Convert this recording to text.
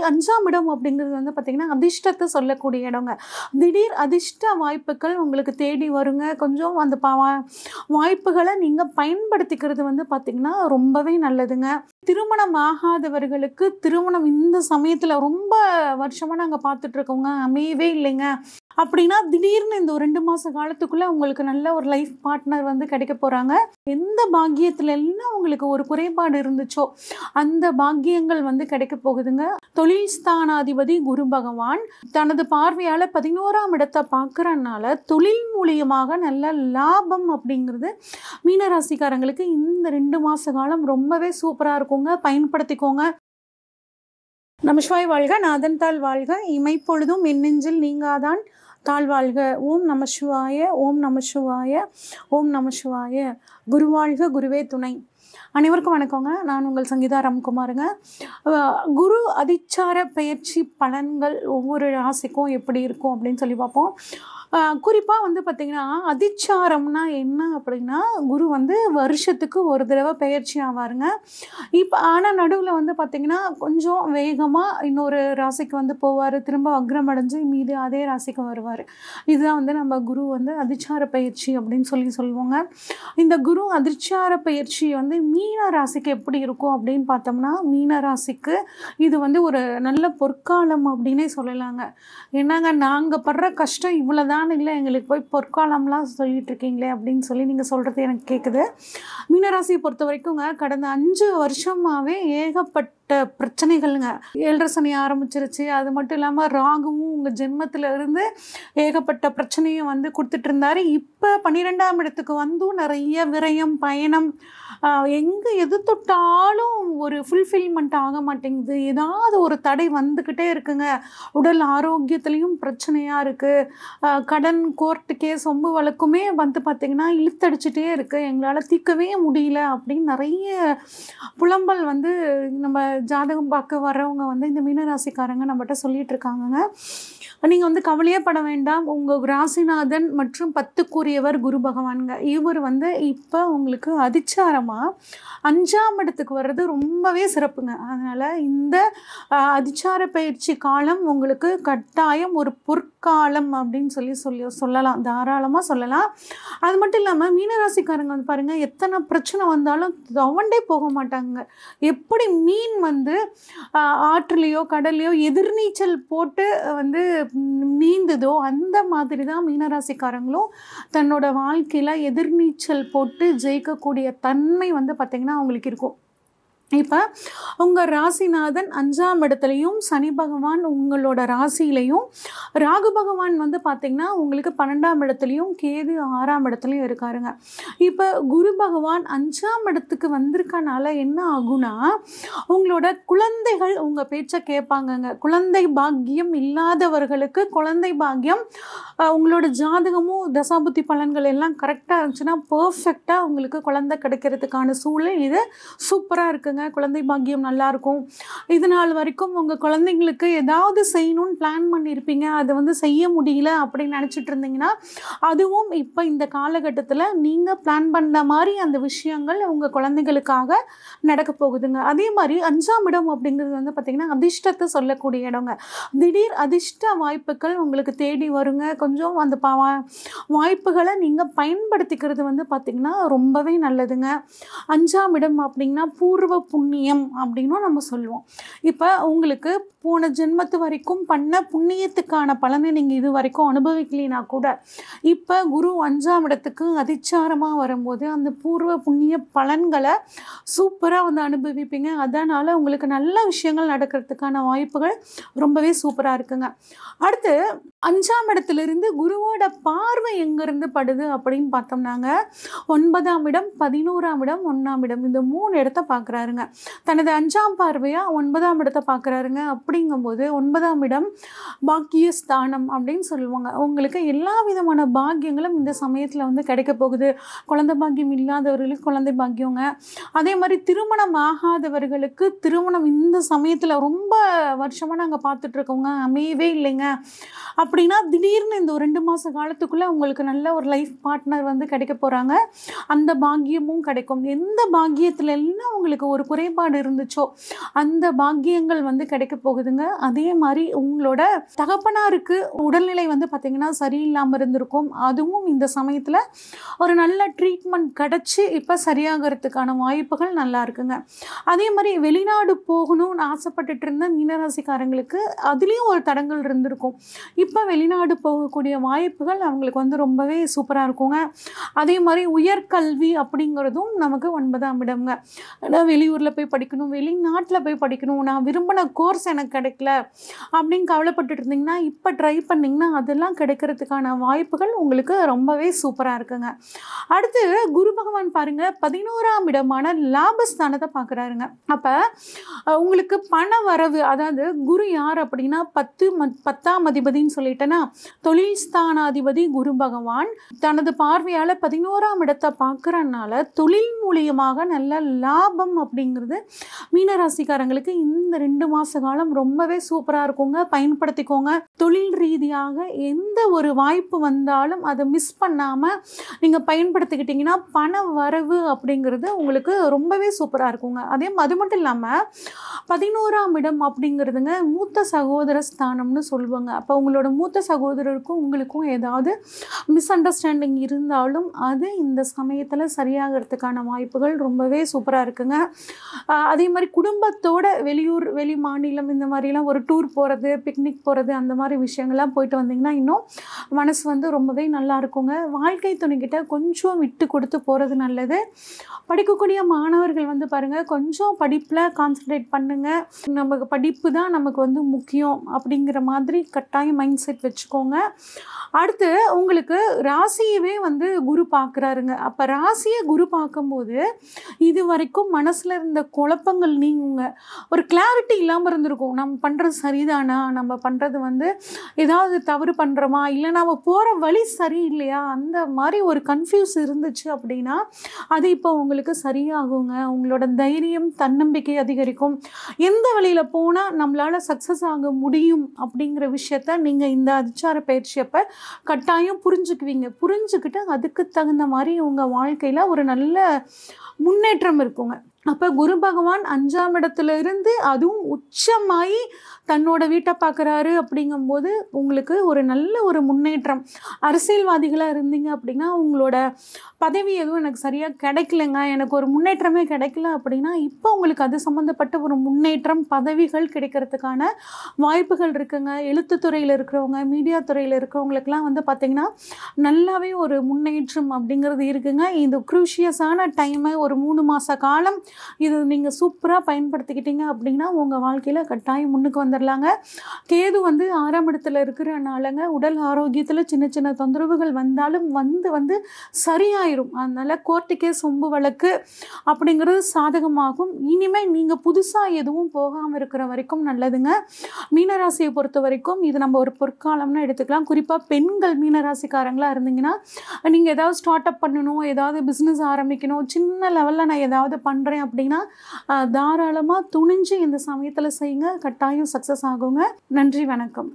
5ஆம் இடம் அப்படிங்கிறது வந்து பார்த்தீங்கன்னா, அதிர்ஷ்டத்த சொல்லக்கூடிய இடங்க. திடீர் அதிர்ஷ்ட வாய்ப்புகள் உங்களுக்கு தேடி வருங்க. கொஞ்சம் அந்த வாய்ப்புகள நீங்க பயன்படுத்திக்கிறது வந்து பார்த்தீங்கன்னா, ரொம்பவே நல்லதுங்க. திருமணம் ஆகாதவர்களுக்கு திருமணம் இந்த சமயத்துல ரொம்ப வருஷமா நாங்க பார்த்துட்ருக்கோங்க. அமையவே இல்லைங்க. அப்படின்னா, திடீர்னு இந்த ஒரு 2 மாச காலத்துக்குள்ள உங்களுக்கு நல்ல ஒரு லைஃப் பார்ட்னர் வந்து கிடைக்க போறாங்க. எந்த பாக்கியத்துல எல்லாம் உங்களுக்கு ஒரு குறைபாடு இருந்துச்சோ, அந்த பாக்கியங்கள் வந்து கிடைக்க போகுதுங்க. தொழில் ஸ்தானாதிபதி குரு பகவான் தனது பார்வையால 11ஆம் இடத்த பார்க்கறனால, தொழில் மூலியமாக நல்ல லாபம் அப்படிங்கிறது மீனராசிக்காரங்களுக்கு இந்த 2 மாச காலம் ரொம்பவே சூப்பரா இருக்குங்க. பயன்படுத்திக்கோங்க. நமசிவாய வாழ்க, நாதன் தாள் வாழ்க, இமைப்பொழுதும் என் நெஞ்சில் நீங்காதான் தாழ்வாழ்க. ஓம் நம சிவாய, ஓம் நம சிவாய, ஓம் நம சிவாய. குருவாழ்க, குருவே துணை. அனைவருக்கும் வணக்கங்க. நான் உங்கள் சங்கீதா ராம்குமாருங்க. குரு அதிச்சார பயிற்சி பலன்கள் ஒவ்வொரு ராசிக்கும் எப்படி இருக்கும் அப்படின்னு சொல்லி பார்ப்போம். குறிப்பாக வந்து பார்த்திங்கன்னா, அதிச்சாரம்னா என்ன அப்படின்னா, குரு வந்து வருஷத்துக்கு ஒரு தடவை பயிற்சி ஆவாருங்க. இப்போ ஆனால் நடுவில் வந்து பார்த்திங்கன்னா, கொஞ்சம் வேகமாக இன்னொரு ராசிக்கு வந்து போவார். திரும்ப வக்ரம் அடைஞ்சு மீதி அதே ராசிக்கு வருவார். இதுதான் வந்து நம்ம குரு வந்து அதிச்சார பயிற்சி அப்படின்னு சொல்லுவோங்க. இந்த குரு அதிச்சார பயிற்சி வந்து மீன ராசிக்கு எப்படி இருக்கும் அப்படின்னு பார்த்தோம்னா, மீன ராசிக்கு இது வந்து ஒரு நல்ல பொற்காலம் அப்படின்னே சொல்லலாங்க. என்னங்க நாங்கள் படுற கஷ்டம் இவ்வளோதான் இல்லை, எங்களுக்கு போய் பொற்காலம்லாம் சொல்லிட்டு இருக்கீங்களே அப்படின்னு சொல்லி நீங்கள் சொல்கிறது எனக்கு கேட்குது. மீனராசியை பொறுத்த வரைக்குங்க, கடந்த 5 வருஷமாகவே ஏகப்பட்ட பிரச்சனைகள்ங்க. 7.5 சனி ஆரம்பிச்சிருச்சு. அது மட்டும் இல்லாமல் ராகுவும் உங்கள் ஜென்மத்தில் இருந்து ஏகப்பட்ட பிரச்சனையும் வந்து கொடுத்துட்டு இருந்தார். இப்போ 12ஆம் இடத்துக்கு வந்தும் நிறைய விரயம், பயணம், எங்கே எது தொட்டாலும் ஒரு ஃபுல்ஃபில்மெண்ட் ஆக மாட்டேங்குது. ஏதாவது ஒரு தடை வந்துக்கிட்டே இருக்குங்க. உடல் ஆரோக்கியத்துலேயும் பிரச்சனையாக இருக்குது. கடன், கோர்ட்டு கேஸ், சொம்பு வழக்குமே வந்து பார்த்திங்கன்னா இழுத்தடிச்சிட்டே இருக்குது. எங்களால் தீர்க்கவே முடியல அப்படின்னு நிறைய புலம்பல் வந்து நம்ம ஜாதகம் பார்க்க வர்றவங்க வந்து இந்த மீனராசிக்காரங்க நம்மகிட்ட சொல்லிட்டு இருக்காங்கங்க. நீங்கள் வந்து கவலையே பட வேண்டாம். உங்கள் ராசிநாதன் மற்றும் 10க்குரியவர் குரு பகவானுங்க. இவர் வந்து இப்போ உங்களுக்கு அதிச்சாரமாக 5ஆம் இடத்துக்கு வர்றது ரொம்பவே சிறப்புங்க. அதனால் இந்த அதிச்சார பயிற்சி காலம் உங்களுக்கு கட்டாயம் ஒரு பொற்காலம் அப்படின்னு சொல்லலாம். தாராளமாக சொல்லலாம். அது மட்டும் இல்லாமல் மீனராசிக்காரங்க வந்து பாருங்கள், எத்தனை பிரச்சனை வந்தாலும் துவண்டே போக மாட்டாங்க. எப்படி மீன் வந்து ஆற்றுலையோ கடல்லையோ எதிர்நீச்சல் போட்டு வந்து நீந்துதோ, அந்த மாதிரி தான் மீனராசிக்காரங்களும் தன்னோட வாழ்க்கையில் எதிர்நீச்சல் போட்டு ஜெயிக்கக்கூடிய தன்மை வந்து பார்த்திங்கன்னா அவங்களுக்கு இருக்கும். இப்போ உங்கள் ராசிநாதன் 5ஆம் இடத்துலையும், சனி பகவான் உங்களோட ராசியிலையும், ராகு பகவான் வந்து பார்த்திங்கன்னா உங்களுக்கு 12ஆம் இடத்துலையும், கேது 6ஆம் இடத்துலையும் இருக்காருங்க. இப்போ குரு பகவான் 5ஆம் இடத்துக்கு வந்திருக்கனால என்ன ஆகுனா, உங்களோட குழந்தைகள் உங்கள் பேச்சை கேட்பாங்கங்க. குழந்தை பாக்கியம் இல்லாதவர்களுக்கு குழந்தை பாக்கியம், உங்களோட ஜாதகமும் தசாபுத்தி பலன்கள் எல்லாம் கரெக்டாக இருந்துச்சுன்னா பர்ஃபெக்டாக உங்களுக்கு குழந்தை கிடைக்கிறதுக்கான சூழல் இது சூப்பராக இருக்குங்க. குழந்தை பாக்கியம் நல்லாயிருக்கும். இது நாள் வரைக்கும் உங்கள் குழந்தைங்களுக்கு ஏதாவது செய்யணும்னு பிளான் பண்ணியிருப்பீங்க, அதை வந்து செய்ய முடியல அப்படின்னு நினச்சிட்டு இருந்தீங்கன்னா, அதுவும் இப்போ இந்த காலகட்டத்தில் நீங்கள் பிளான் பண்ண மாதிரி அந்த விஷயங்கள் உங்கள் குழந்தைகளுக்காக நடக்க போகுதுங்க. அதே மாதிரி 5ஆம் இடம் அப்படிங்கிறது வந்து பார்த்திங்கன்னா, அதிர்ஷ்டத்தை சொல்லக்கூடிய இடங்க. திடீர் அதிர்ஷ்ட வாய்ப்புகள் உங்களுக்கு தேடி வருங்க. கொஞ்சம் அந்த வாய்ப்புகளை நீங்கள் பயன்படுத்திக்கிறது வந்து பார்த்திங்கன்னா ரொம்பவே நல்லதுங்க. 5ஆம் இடம் அப்படின்னா பூர்வ புண்ணியம் அப்படின்னும் நம்ம சொல்லுவோம். இப்போ உங்களுக்கு போன ஜென்மத்து வரைக்கும் பண்ண புண்ணியத்துக்கான பலனை நீங்கள் இது வரைக்கும் அனுபவிக்கலைன்னா கூட, இப்போ குரு 5ஆம் இடத்துக்கு அதிச்சாரமாக வரும்போது அந்த பூர்வ புண்ணிய பலன்களை சூப்பராக வந்து அனுபவிப்பீங்க. அதனால் உங்களுக்கு நல்ல விஷயங்கள் நடக்கிறதுக்கான வாய்ப்புகள் ரொம்பவே சூப்பராக இருக்குங்க. அடுத்து 5ஆம் இடத்துலேருந்து குருவோட பார்வை எங்கேருந்து படுது அப்படின்னு பார்த்தோம்னாங்க, 9ஆம் இடம், 11ஆம் இடம், 1ஆம் இடம், இந்த 3 இடத்த பார்க்குறாருங்க. தனது 5ஆம் பார்வையாக 9ஆம் இடத்தை பார்க்குறாருங்க. அப்படிங்கும்போது 9ஆம் இடம் பாக்கியஸ்தானம் அப்படின்னு சொல்லுவாங்க. உங்களுக்கு எல்லா விதமான பாக்கியங்களும் இந்த சமயத்தில் வந்து கிடைக்க போகுது. குழந்தை பாக்கியம் இல்லாதவர்களுக்கு குழந்தை பாக்கியங்க. அதே மாதிரி திருமணம் ஆகாதவர்களுக்கு திருமணம் இந்த சமயத்தில் ரொம்ப வருஷமாக நாங்கள் பார்த்துட்ருக்கோங்க, அமையவே இல்லைங்க அப்படின்னா, திடீர்னு இந்த ஒரு 2 மாத காலத்துக்குள்ளே உங்களுக்கு நல்ல ஒரு லைஃப் பார்ட்னர் வந்து கிடைக்க போகிறாங்க. அந்த பாக்கியமும் கிடைக்கும். எந்த பாக்கியத்துல எல்லாம் உங்களுக்கு ஒரு குறைபாடு இருந்துச்சோ அந்த பாக்கியங்கள் வந்து கிடைக்க போகுதுங்க. அதே மாதிரி உங்களோட தகப்பனாருக்கு உடல்நிலை வந்து பார்த்திங்கன்னா சரியில்லாமல் இருந்திருக்கும். அதுவும் இந்த சமயத்தில் ஒரு நல்ல ட்ரீட்மெண்ட் கிடச்சி இப்போ சரியாகிறதுக்கான வாய்ப்புகள் நல்லா இருக்குங்க. அதே மாதிரி வெளிநாடு போகணும்னு ஆசைப்பட்டுட்டு இருந்த மீனராசிக்காரங்களுக்கு அதுலேயும் ஒரு தடங்கள் இருந்திருக்கும். இப்போ வெளிநாடு போகக்கூடிய வாய்ப்புகள் அவங்களுக்கு வந்து ரொம்பவே சூப்பராக இருக்குங்க. அதே மாதிரி உயர்கல்வி அப்படிங்கிறதும் நமக்கு 9ஆம் இடம்ங்க. வெளியூரில் போய் படிக்கணும், வெளிநாட்டில் போய் படிக்கணும், நான் விரும்பின கோர்ஸ் எனக்கு கிடைக்கல அப்படின்னு கவலைப்பட்டுட்டு இருந்தீங்கன்னா இப்போ ட்ரை பண்ணிங்கன்னா அதெல்லாம் கிடைக்கிறதுக்கான வாய்ப்புகள் உங்களுக்கு ரொம்பவே சூப்பராக இருக்குங்க. அடுத்து குரு பகவான் பாருங்கள் 11ஆம் இடமான லாபஸ்தானத்தை பார்க்குறாருங்க. அப்போ உங்களுக்கு பண வரவு, அதாவது குரு யார் அப்படின்னா 10ஆம் அதிபதினு சொல்லிட்டேன்னா தொழில் ஸ்தானாதிபதி குரு பகவான் தனது பார்வையால் 11ஆம் இடத்தை பார்க்குறதுனால தொழில் மூலியமாக நல்ல லாபம் அப்படிங்கிறது மீனராசிக்காரங்களுக்கு இந்த 2 மாத காலம் ரொம்பவே சூப்பராக இருக்குங்க. பயன்படுத்திக்கோங்க. தொழில் ரீதியாக எந்த ஒரு வாய்ப்பு வந்தாலும் அதை மிஸ் பண்ணாமல் நீங்கள் பயன்படுத்திக்கிட்டிங்கன்னா பண வரவு அப்படிங்கிறது உங்களுக்கு ரொம்பவே சூப்பராக இருக்குங்க. அது மட்டும் இல்லாமல் 11ஆம் இடம் அப்படிங்கிறதுங்க மூத்த சகோதர ஸ்தானம்னு சொல்லுவாங்க. அப்போ உங்களோட மூத்த சகோதரருக்கும் உங்களுக்கும் ஏதாவது மிஸ் அண்டர்ஸ்டாண்டிங் இருந்தாலும் அது இந்த சமயத்தில் சரியாகிறதுக்கான வாய்ப்புகள் ரொம்பவே சூப்பராக இருக்குங்க. அதே மாதிரி குடும்பத்தோட வெளியூர் வெளி மாநிலம் இந்த மாதிரிலாம் ஒரு டூர் போகிறது, பிக்னிக் போகிறது, அந்த மாதிரி விஷயங்கள்லாம் போயிட்டு வந்தீங்கன்னா இன்னும் மனசு வந்து ரொம்பவே நல்லா இருக்குங்க. வாழ்க்கை துணைக்கிட்ட கொஞ்சம் விட்டு கொடுத்து போகிறது நல்லது. படிக்கக்கூடிய மாணவர்கள் வந்து பாருங்கள் கொஞ்சம் படிப்பில் கான்சன்ட்ரேட் பண்ணுங்கள். நமக்கு படிப்பு தான் நமக்கு வந்து முக்கியம் அப்படிங்கிற மாதிரி கட்டாயம் மைண்ட் செட் வச்சுக்கோங்க. அடுத்து உங்களுக்கு ராசியவே வந்து குரு பார்க்குறாருங்க. அப்போ ராசியை குரு பார்க்கும்போது இது வரைக்கும் மனசில் இருந்த குழப்பங்கள் நீங்குங்க. ஒரு கிளாரிட்டி இல்லாமல் இருந்திருக்கும். நம்ம பண்ணுறது சரிதானா, நம்ம பண்ணுறது வந்து ஏதாவது தவறு பண்ணுறோமா, இல்லை நம்ம போகிற வழி சரியில்லையா, அந்த மாதிரி ஒரு கன்ஃபியூஸ் இருந்துச்சு அப்படின்னா அது இப்போ உங்களுக்கு சரியாகுங்க. உங்களோட தைரியம் தன்னம்பிக்கை அதிகரிக்கும். எந்த வழியில் போனால் நம்மளால் சக்ஸஸ் ஆக முடியும் அப்படிங்கிற விஷயத்த நீங்கள் இந்த அதிச்சார பயிற்சியப்போ கட்டாயம் புரிஞ்சுக்குவீங்க. புரிஞ்சுக்கிட்டு அதுக்கு தகுந்த மாதிரி உங்கள் வாழ்க்கையில் ஒரு நல்ல முன்னேற்றம் இருக்குங்க. அப்போ குரு பகவான் 5ஆம் இடத்துல இருந்து அதுவும் உச்சமாகி தன்னோட வீட்டை பார்க்குறாரு அப்படிங்கும்போது உங்களுக்கு ஒரு நல்ல ஒரு முன்னேற்றம். அரசியல்வாதிகளாக இருந்தீங்க அப்படின்னா உங்களோட பதவி எதுவும் எனக்கு சரியாக கிடைக்கலங்க, எனக்கு ஒரு முன்னேற்றமே கிடைக்கல அப்படின்னா இப்போ உங்களுக்கு அது சம்மந்தப்பட்ட ஒரு முன்னேற்றம் பதவிகள் கிடைக்கிறதுக்கான வாய்ப்புகள் இருக்குங்க. எழுத்துத்துறையில் இருக்கிறவங்க, மீடியா துறையில் இருக்கிறவங்களுக்கெல்லாம் வந்து பார்த்திங்கன்னா நல்லாவே ஒரு முன்னேற்றம் அப்படிங்கிறது இருக்குங்க. இந்த க்ரூஷியஸான டைமை ஒரு 3 மாத காலம் இது நீங்கள் சூப்பராக பயன்படுத்திக்கிட்டீங்க அப்படின்னா உங்கள் வாழ்க்கையில் கட்டாயம் முன்னுக்கு வந்துடலாங்க. கேது வந்து 6ஆம் இடத்துல இருக்கிறனாலங்க உடல் ஆரோக்கியத்தில் சின்ன சின்ன தொந்தரவுகள் வந்தாலும் வந்து சரியாயிரும். அதனால் கோர்ட்டுக்கே சொம்பு வழக்கு அப்படிங்கிறது சாதகமாகும். இனிமேல் நீங்கள் புதுசாக எதுவும் போகாமல் இருக்கிற வரைக்கும் நல்லதுங்க. மீனராசியை பொறுத்த வரைக்கும் இது நம்ம ஒரு பொற்காலம்னு எடுத்துக்கலாம். குறிப்பாக பெண்கள் மீனராசிக்காரங்களாக இருந்தீங்கன்னா நீங்கள் ஏதாவது ஸ்டார்ட் அப் பண்ணணும், ஏதாவது பிஸ்னஸ் ஆரம்பிக்கணும், சின்ன லெவலில் நான் ஏதாவது பண்ணுறேன் அப்படின்னா தாராளமாக துணிஞ்சு இந்த சமயத்தில் செய்யுங்க. கட்டாயம் சக்ஸஸ் ஆகுங்க. நன்றி, வணக்கம்.